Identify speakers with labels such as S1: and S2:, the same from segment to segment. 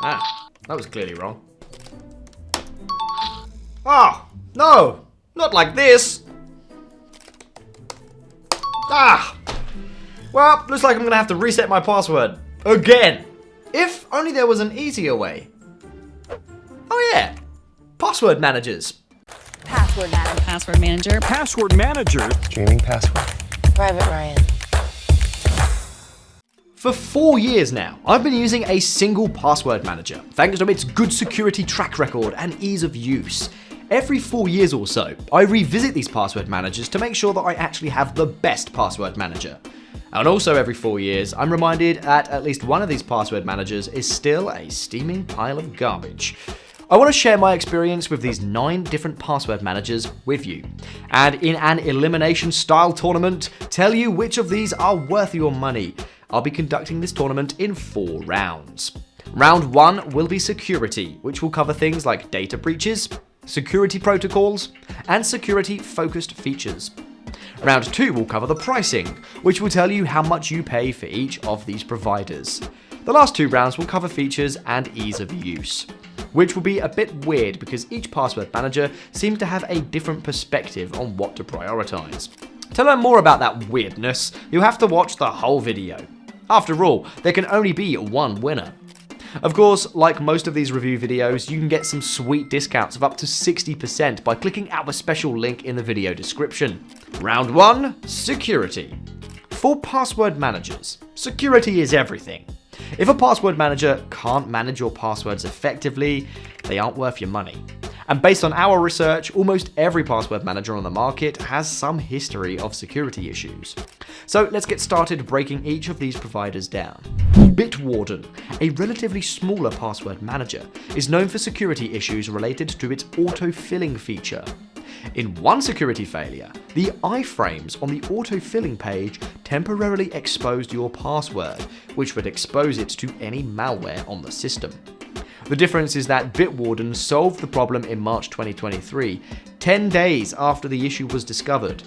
S1: Ah, that was clearly wrong. Ah, no, not like this. Ah, well, looks like I'm gonna have to reset my password again. If only there was an easier way. Oh yeah, password managers.
S2: Password manager.
S3: Password manager.
S4: Password manager.
S5: Streaming password.
S2: Private Ryan.
S1: For 4 years now, I've been using a single password manager, thanks to its good security track record and ease of use. Every 4 years or so, I revisit these password managers to make sure that I actually have the best password manager. And also every 4 years, I'm reminded that at least one of these password managers is still a steaming pile of garbage. I want to share my experience with these 9 different password managers with you, and in an elimination style tournament, tell you which of these are worth your money. I'll be conducting this tournament in 4 rounds. Round 1 will be security, which will cover things like data breaches, security protocols, and security-focused features. Round 2 will cover the pricing, which will tell you how much you pay for each of these providers. The last 2 rounds will cover features and ease of use, which will be a bit weird because each password manager seems to have a different perspective on what to prioritize. To learn more about that weirdness, you have to watch the whole video. After all, there can only be one winner. Of course, like most of these review videos, you can get some sweet discounts of up to 60% by clicking our special link in the video description. Round 1, security. For password managers, security is everything. If a password manager can't manage your passwords effectively, they aren't worth your money. And based on our research, almost every password manager on the market has some history of security issues. So let's get started breaking each of these providers down. Bitwarden, a relatively smaller password manager, is known for security issues related to its auto-filling feature. In one security failure, the iframes on the auto-filling page temporarily exposed your password, which would expose it to any malware on the system. The difference is that Bitwarden solved the problem in March 2023, 10 days after the issue was discovered.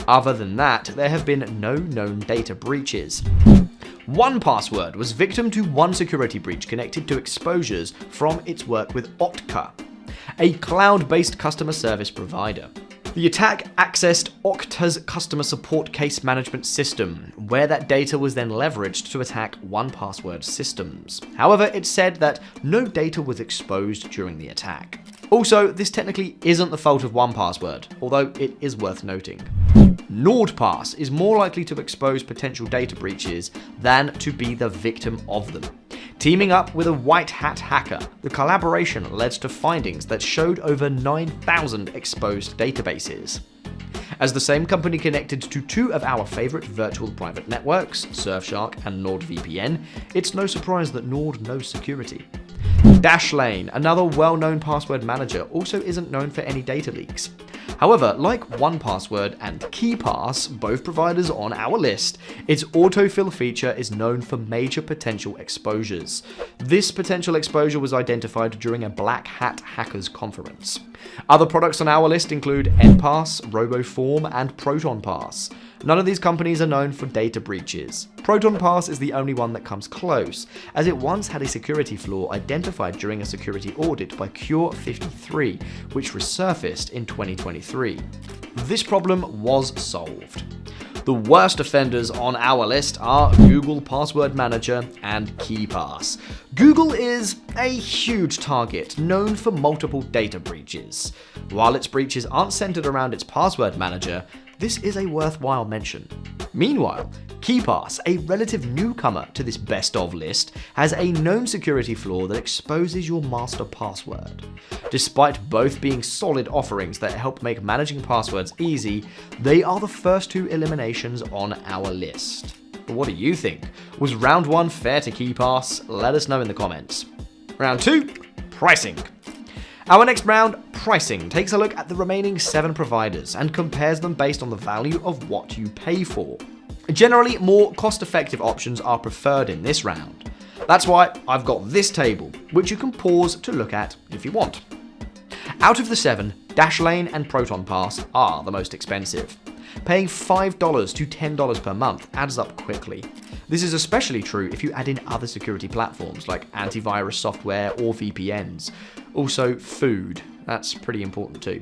S1: Other than that, there have been no known data breaches. 1Password was victim to one security breach connected to exposures from its work with Okta, a cloud-based customer service provider. The attack accessed Okta's customer support case management system, where that data was then leveraged to attack 1Password systems. However, it said that no data was exposed during the attack. Also, this technically isn't the fault of 1Password, although it is worth noting. NordPass is more likely to expose potential data breaches than to be the victim of them. Teaming up with a white hat hacker, the collaboration led to findings that showed over 9,000 exposed databases. As the same company connected to 2 of our favorite virtual private networks, Surfshark and NordVPN, it's no surprise that Nord knows security. Dashlane, another well-known password manager, also isn't known for any data leaks. However, like 1Password and KeePass, both providers on our list, its autofill feature is known for major potential exposures. This potential exposure was identified during a Black Hat Hackers conference. Other products on our list include NPass, RoboForm, and ProtonPass. None of these companies are known for data breaches. ProtonPass is the only one that comes close, as it once had a security flaw identified during a security audit by Cure53, which resurfaced in 2023. This problem was solved. The worst offenders on our list are Google Password Manager and KeePass. Google is a huge target, known for multiple data breaches. While its breaches aren't centered around its password manager, this is a worthwhile mention. Meanwhile, KeePass, a relative newcomer to this best of list, has a known security flaw that exposes your master password. Despite both being solid offerings that help make managing passwords easy, they are the first 2 eliminations on our list. But what do you think? Was round 1 fair to KeePass? Let us know in the comments. Round 2, pricing. Our next round, pricing, takes a look at the remaining 7 providers and compares them based on the value of what you pay for. Generally, more cost-effective options are preferred in this round. That's why I've got this table, which you can pause to look at if you want. Out of the 7, Dashlane and ProtonPass are the most expensive. Paying $5 to $10 per month adds up quickly. This is especially true if you add in other security platforms like antivirus software or VPNs. Also, food. That's pretty important too.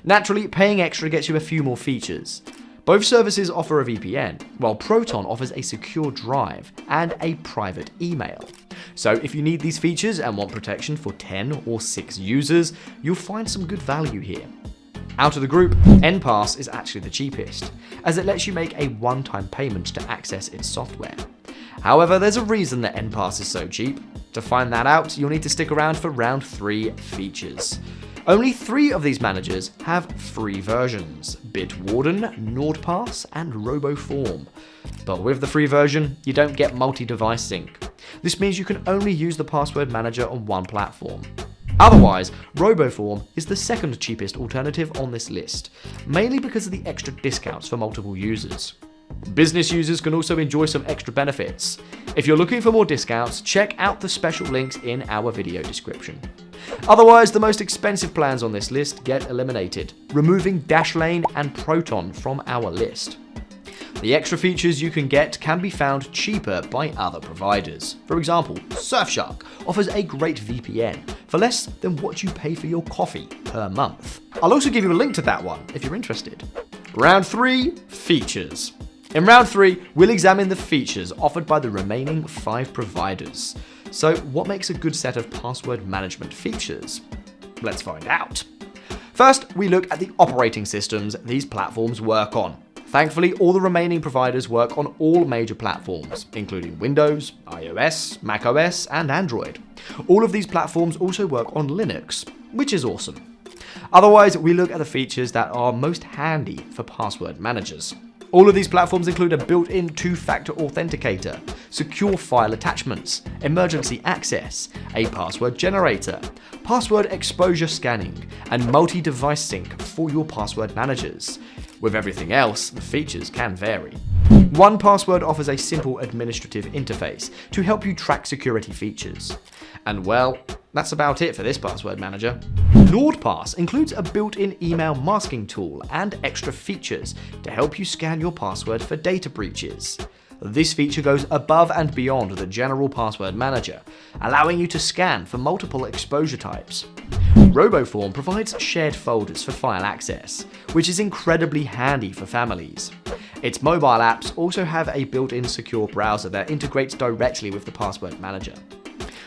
S1: Naturally, paying extra gets you a few more features. Both services offer a VPN, while Proton offers a secure drive and a private email. So if you need these features and want protection for 10 or 6 users, you'll find some good value here. Out of the group, NPass is actually the cheapest, as it lets you make a one-time payment to access its software. However, there's a reason that NPass is so cheap. To find that out, you'll need to stick around for round 3 features. Only 3 of these managers have free versions: Bitwarden, NordPass, and RoboForm. But with the free version, you don't get multi-device sync. This means you can only use the password manager on one platform. Otherwise, RoboForm is the second cheapest alternative on this list, mainly because of the extra discounts for multiple users. Business users can also enjoy some extra benefits. If you're looking for more discounts, check out the special links in our video description. Otherwise, the most expensive plans on this list get eliminated, removing Dashlane and Proton from our list. The extra features you can get can be found cheaper by other providers. For example, Surfshark offers a great VPN for less than what you pay for your coffee per month. I'll also give you a link to that one if you're interested. Round 3, features. In round 3, we'll examine the features offered by the remaining 5 providers. So what makes a good set of password management features? Let's find out. First, we look at the operating systems these platforms work on. Thankfully, all the remaining providers work on all major platforms, including Windows, iOS, macOS, and Android. All of these platforms also work on Linux, which is awesome. Otherwise, we look at the features that are most handy for password managers. All of these platforms include a built-in 2-factor authenticator, secure file attachments, emergency access, a password generator, password exposure scanning, and multi-device sync for your password managers. With everything else, the features can vary. 1Password offers a simple administrative interface to help you track security features. And well, that's about it for this password manager. NordPass includes a built-in email masking tool and extra features to help you scan your password for data breaches. This feature goes above and beyond the general password manager, allowing you to scan for multiple exposure types. RoboForm provides shared folders for file access, which is incredibly handy for families. Its mobile apps also have a built-in secure browser that integrates directly with the password manager.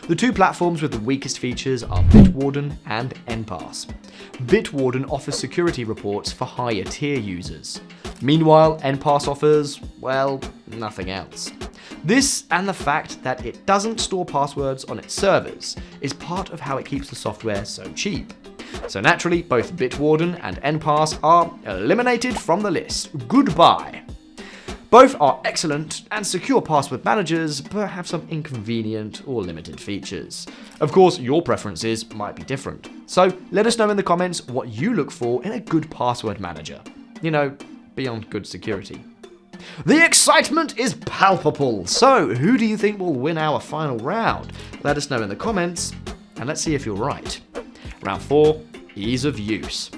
S1: The 2 platforms with the weakest features are Bitwarden and NPass. Bitwarden offers security reports for higher tier users. Meanwhile, NPass offers, well, nothing else. This and the fact that it doesn't store passwords on its servers is part of how it keeps the software so cheap. So naturally, both Bitwarden and NPass are eliminated from the list. Goodbye. Both are excellent and secure password managers, but have some inconvenient or limited features. Of course, your preferences might be different. So let us know in the comments what you look for in a good password manager. You know, beyond good security. The excitement is palpable. So who do you think will win our final round? Let us know in the comments, and let's see if you're right. Round 4, ease of use.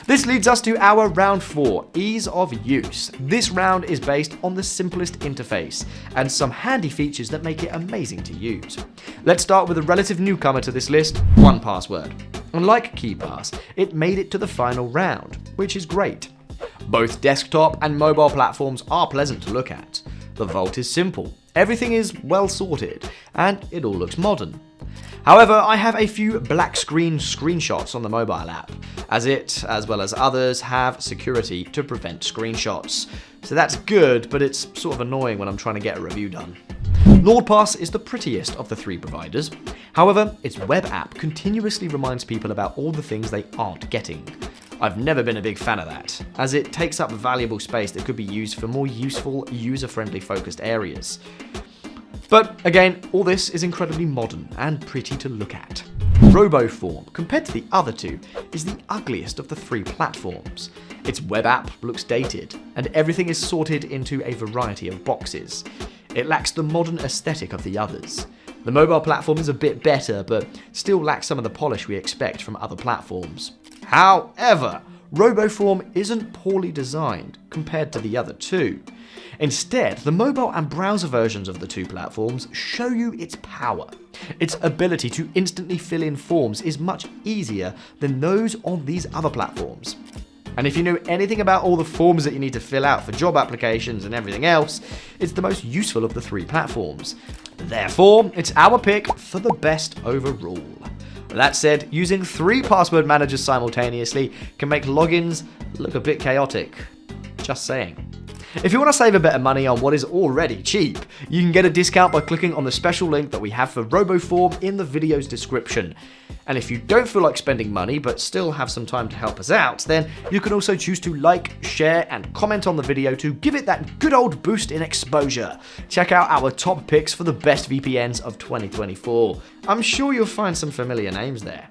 S1: This leads us to our round 4, ease of use. This round is based on the simplest interface and some handy features that make it amazing to use. Let's start with a relative newcomer to this list, 1Password. Unlike KeePass, it made it to the final round, which is great. Both desktop and mobile platforms are pleasant to look at. The vault is simple, everything is well sorted, and it all looks modern. However, I have a few black screen screenshots on the mobile app, as it, as well as others, have security to prevent screenshots. So that's good, but it's sort of annoying when I'm trying to get a review done. NordPass is the prettiest of the 3 providers. However, its web app continuously reminds people about all the things they aren't getting. I've never been a big fan of that, as it takes up valuable space that could be used for more useful, user-friendly focused areas. But again, all this is incredibly modern and pretty to look at. RoboForm, compared to the other 2, is the ugliest of the 3 platforms. Its web app looks dated, and everything is sorted into a variety of boxes. It lacks the modern aesthetic of the others. The mobile platform is a bit better, but still lacks some of the polish we expect from other platforms. However, RoboForm isn't poorly designed compared to the other two. Instead, the mobile and browser versions of the two platforms show you its power. Its ability to instantly fill in forms is much easier than those on these other platforms. And if you know anything about all the forms that you need to fill out for job applications and everything else, it's the most useful of the three platforms. Therefore, it's our pick for the best overall. With that said, using 3 password managers simultaneously can make logins look a bit chaotic. Just saying. If you want to save a bit of money on what is already cheap, you can get a discount by clicking on the special link that we have for RoboForm in the video's description. And if you don't feel like spending money but still have some time to help us out, then you can also choose to like, share, and comment on the video to give it that good old boost in exposure. Check out our top picks for the best VPNs of 2024. I'm sure you'll find some familiar names there.